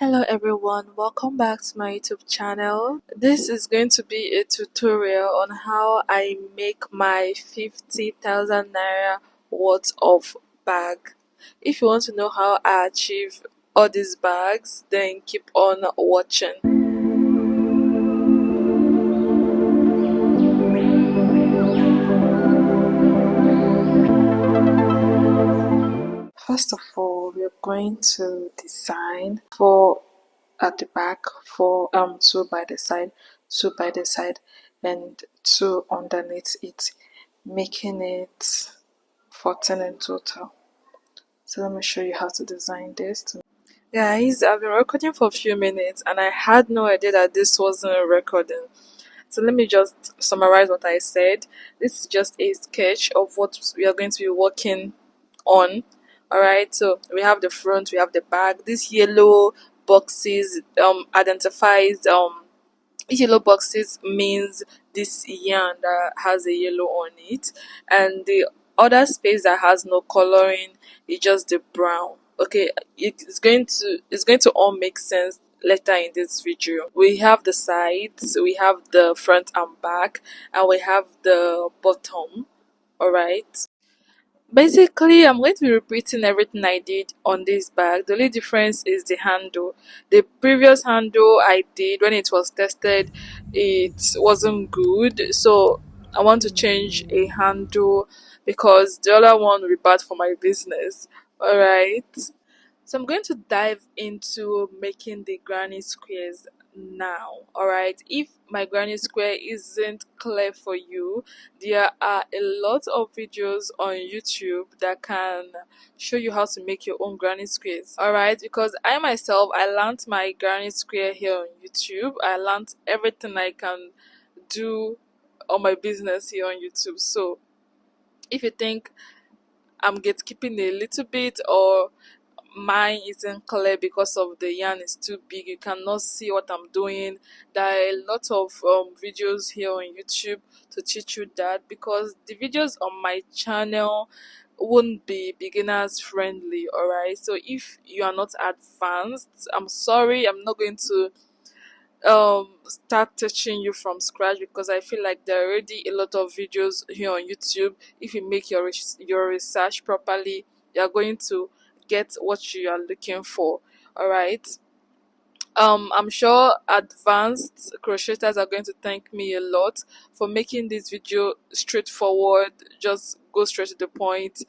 Hello everyone, welcome back to my YouTube channel. This is going to be a tutorial on how I make my 50,000 naira worth of bag. If you want to know how I achieve all these bags, then keep on watching. First of all, we're going to design four at the back, for two by the side, two by the side, and two underneath it, making it 14 in total. So let me show you how to design this. Guys, I've been recording for a few minutes and I had no idea that this wasn't a recording. So let me just summarize what I said. This is just a sketch of what we are going to be working on. Alright, so we have the front, we have the back. This yellow boxes identifies yellow boxes means this yarn that has a yellow on it, and the other space that has no coloring is just the brown. Okay, it's going to all make sense later in this video. We have the sides, we have the front and back, and we have the bottom. All right, basically, I'm going to be repeating everything I did on this bag. The only difference is the handle. The previous handle I did when it was tested, it wasn't good. So I want to change a handle because the other one will be bad for my business. Alright. So I'm going to dive into making the granny squares now. Alright, if my granny square isn't clear for you, there are a lot of videos on YouTube that can show you how to make your own granny squares. Alright, because I myself, I learned my granny square here on YouTube. I learned everything I can do on my business here on YouTube. So if you think I'm gatekeeping a little bit, or mine isn't clear because of the yarn is too big, you cannot see what I'm doing, there are a lot of videos here on YouTube to teach you that, because the videos on my channel won't be beginners friendly. Alright, so if you are not advanced, I'm sorry, I'm not going to start teaching you from scratch, because I feel like there are already a lot of videos here on YouTube. If you make your research properly, you're going to get what you are looking for. All right, I'm sure advanced crocheters are going to thank me a lot for making this video straightforward, just go straight to the point.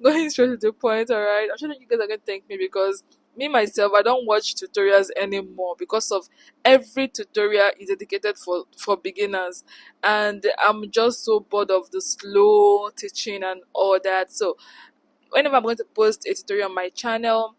Going straight to the point. All right, I'm sure that you guys are going to thank me, because me myself, I don't watch tutorials anymore, because of every tutorial is dedicated for beginners, and I'm just so bored of the slow teaching and all that. So whenever I'm going to post a tutorial on my channel,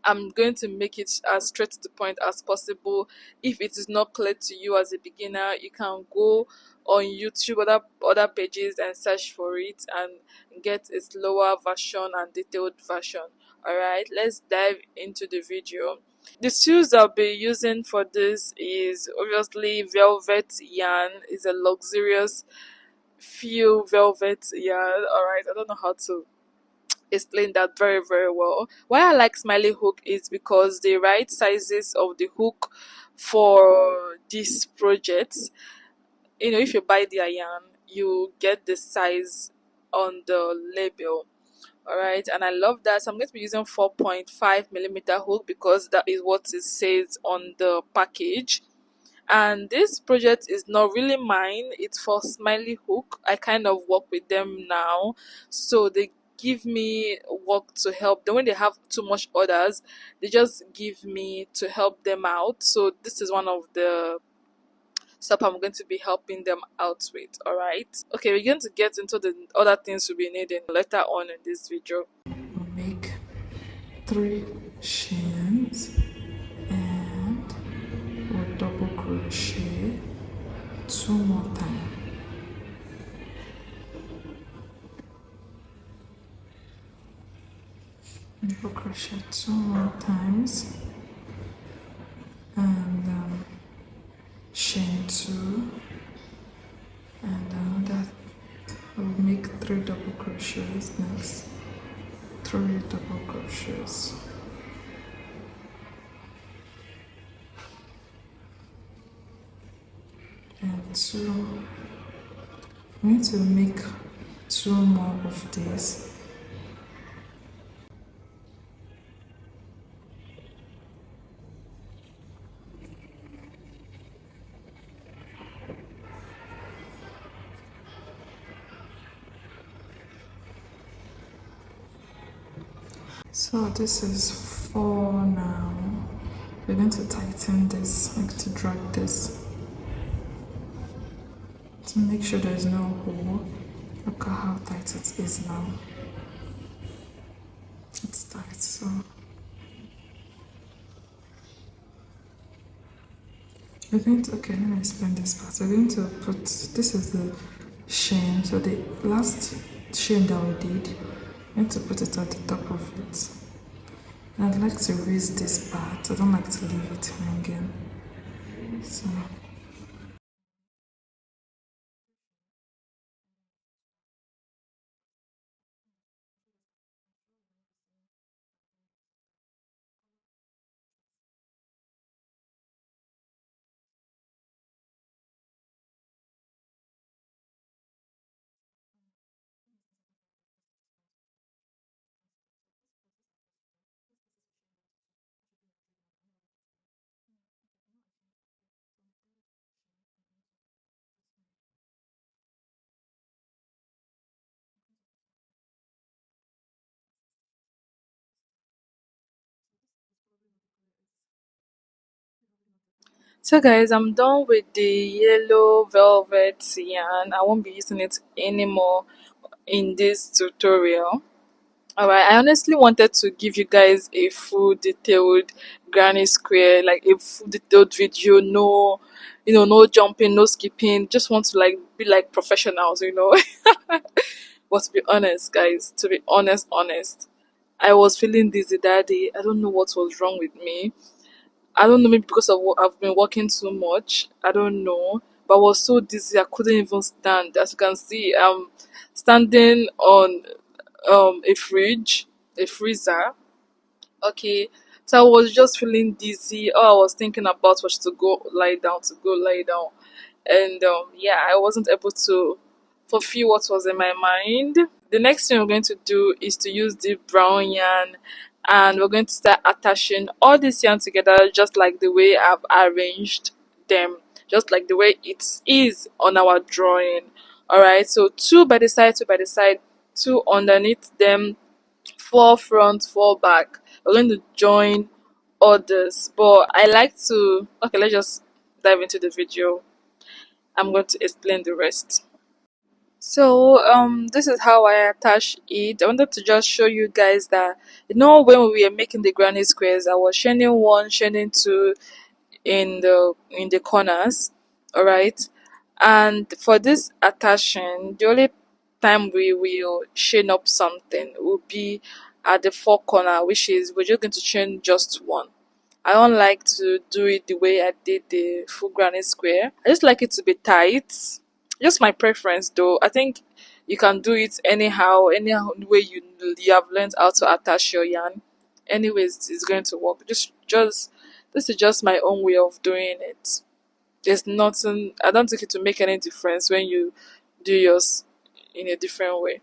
I'm going to make it as straight to the point as possible. If it is not clear to you as a beginner, you can go on YouTube, other pages, and search for it and get a slower version and detailed version. Alright, let's dive into the video. The tools I'll be using for this is obviously velvet yarn. It's a luxurious feel velvet yarn. Alright, I don't know how to explain that very well. Why I like smiley hook is because the right sizes of the hook for this project, if you buy their yarn, you get the size on the label. Alright, and I love that. So I'm going to be using 4.5 millimeter hook, because that is what it says on the package. And this project is not really mine, it's for Smiley Hook. I kind of work with them now, so they give me work to help them when they have too much orders. They just give me to help them out. So this is one of the stuff I'm going to be helping them out with. All right, okay, we're going to get into the other things we'll be needing later on in this video. Make 3 chains and we'll double crochet 2 more times. Double crochet 2 more times and chain 2, and that will make 3 double crochets next. 3 double crochets. two. I'm going to make two more of this. So this is four now. We're going to tighten this, like to drag this to make sure there's no hole. Look at how tight it is now. It's tight, so we're going to, okay, let me explain this part. We're going to put, this is the chain, so the last chain that we did, we're going to put it at the top of it. And I'd like to raise this part, I don't like to leave it hanging. So So guys, I'm done with the yellow velvet yarn. I won't be using it anymore in this tutorial. Alright, I honestly wanted to give you guys a full detailed granny square, like a full detailed video, no, no jumping, no skipping. Just want to like be like professionals. But to be honest, guys, to be honest, I was feeling dizzy that day. I don't know what was wrong with me. I don't know, maybe because of what I've been working too much. I don't know. But I was so dizzy I couldn't even stand. As you can see, I'm standing on a fridge, a freezer. Okay. So I was just feeling dizzy. All I was thinking about was to go lie down, to go lie down. And yeah, I wasn't able to fulfill what was in my mind. The next thing we're going to do is to use the brown yarn, and we're going to start attaching all this yarn together just like the way I've arranged them, just like the way it is on our drawing. Alright, so two by the side, two by the side, two underneath them, four front, four back. We're going to join others, but I like to, okay, let's just dive into the video. I'm going to explain the rest. So this is how I attach it. I wanted to just show you guys that, when we were making the granny squares, I was chaining one, chaining two in the corners. All right, and for this attaching, the only time we will chain up something will be at the four corner, which is we're just going to chain just one. I don't like to do it the way I did the full granny square. I just like it to be tight. Just my preference, though. I think you can do it any way you have learned how to attach your yarn. Anyways, it's going to work. Just this is just my own way of doing it. There's nothing. I don't think it will make any difference when you do yours in a different way.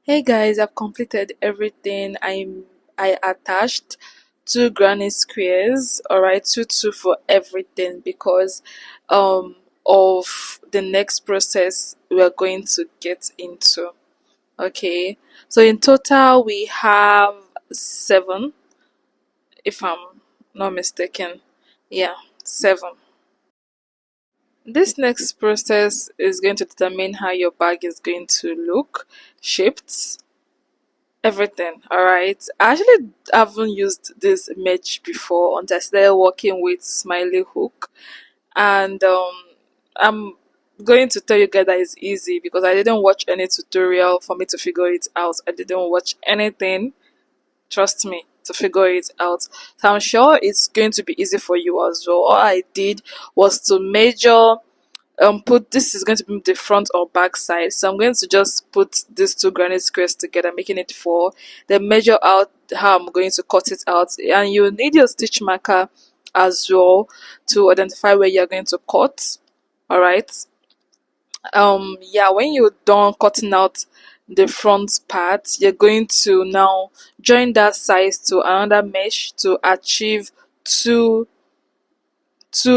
Hey guys, I've completed everything. I attached two granny squares, alright, two for everything because of the next process we're going to get into. Okay. So in total we have seven, if I'm not mistaken. Yeah, seven. This next process is going to determine how your bag is going to look, shaped, everything. All right. I actually haven't used this mesh before until I started working with Smiley Hook, and I'm going to tell you guys that it's easy because I didn't watch any tutorial for me to figure it out. I didn't watch anything. Trust me, to figure it out. So I'm sure it's going to be easy for you as well. All I did was to measure put this is going to be the front or back side, so I'm going to just put these two granite squares together, making it four, then measure out how I'm going to cut it out. And you need your stitch marker as well to identify where you're going to cut. All right. Yeah, when you're done cutting out the front part, you're going to now join that size to another mesh to achieve two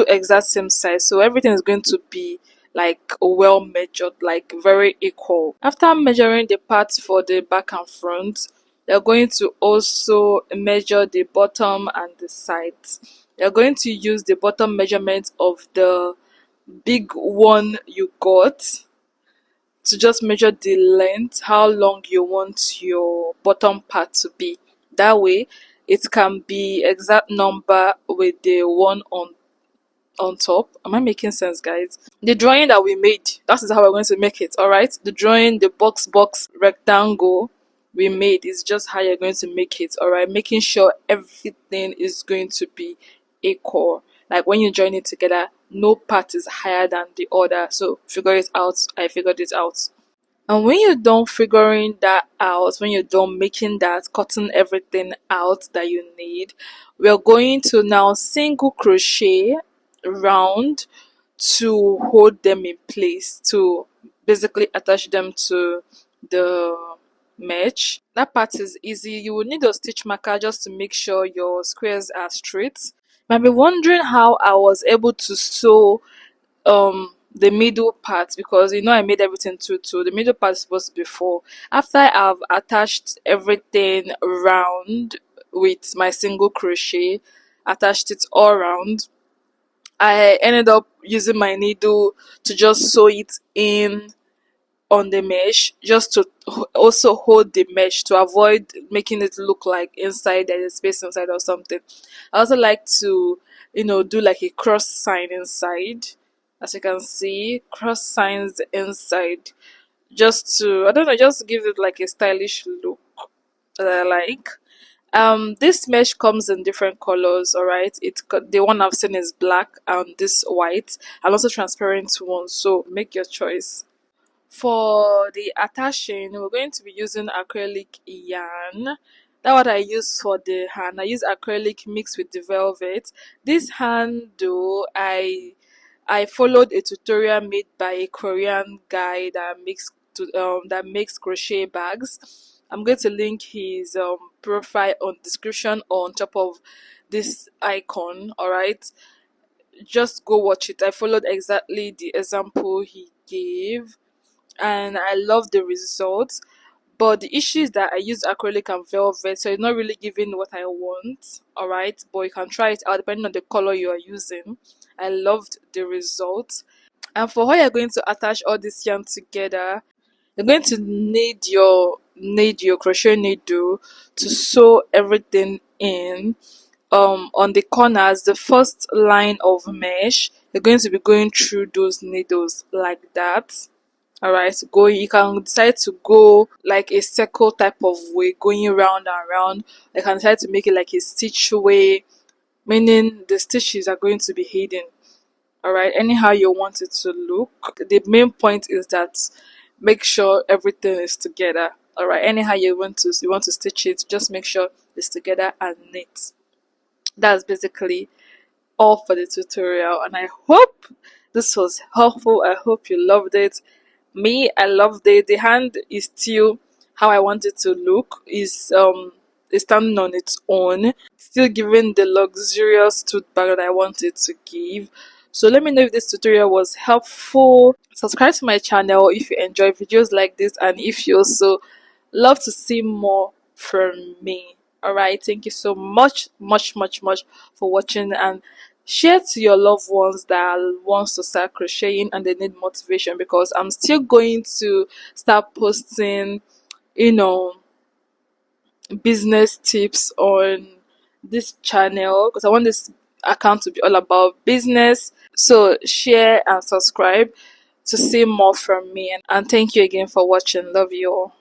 exact same size, so everything is going to be like well measured, like very equal. After measuring the parts for the back and front, you're going to also measure the bottom and the sides. You're going to use the bottom measurement of the big one you got to just measure the length, how long you want your bottom part to be. That way it can be exact number with the one on top. Am I making sense, guys? The drawing that we made, that is how we're going to make it. All right, the drawing, the box rectangle we made is just how you're going to make it. All right, making sure everything is going to be equal. Like when you join it together, no part is higher than the other. So figure it out. I figured it out. And when you're done figuring that out, when you're done making that, cutting everything out that you need, we're going to now single crochet round to hold them in place, to basically attach them to the mesh. That part is easy. You will need a stitch marker just to make sure your squares are straight. You might be wondering how I was able to sew the middle part, because I made everything two. The middle part is supposed to be four. After I've attached everything around with my single crochet, attached it all around, I ended up using my needle to just sew it in on the mesh, just to also hold the mesh to avoid making it look like inside there is space inside or something. I also like to do like a cross sign inside, as you can see, cross signs inside, just to, I don't know, just give it like a stylish look that I like. This mesh comes in different colors. All right, the one I've seen is black and this white, and also transparent one, so make your choice. For the attaching, we're going to be using acrylic yarn. That's what I use for the hand. I use acrylic mixed with the velvet. This hand though, I followed a tutorial made by a Korean guy that makes crochet bags. I'm going to link his profile on description or on top of this icon. All right, just go watch it. I followed exactly the example he gave, and I love the results. But the issue is that I use acrylic and velvet, so it's not really giving what I want. Alright, but you can try it out depending on the color you are using. I loved the results. And for how you're going to attach all this yarn together, you're going to need your crochet needle to sew everything in. On the corners, the first line of mesh, you're going to be going through those needles like that. All right, you can decide to go like a circle type of way, going round and round. You can decide to make it like a stitch way, meaning the stitches are going to be hidden. All right, anyhow you want it to look. The main point is that make sure everything is together. All right, anyhow you want to stitch it, just make sure it's together and neat. That's basically all for the tutorial, and I hope this was helpful. I hope you loved it. Me, I loved it. The hand is still how I want it to look is standing on its own, still giving the luxurious tote bag that I want it to give. So let me know if this tutorial was helpful. Subscribe to my channel if you enjoy videos like this, and if you also love to see more from me. All right, thank you so much, much for watching, and share to your loved ones that wants to start crocheting and they need motivation, because I'm still going to start posting, you know, business tips on this channel, because I want this account to be all about business. So share and subscribe to see more from me, and thank you again for watching. Love you all.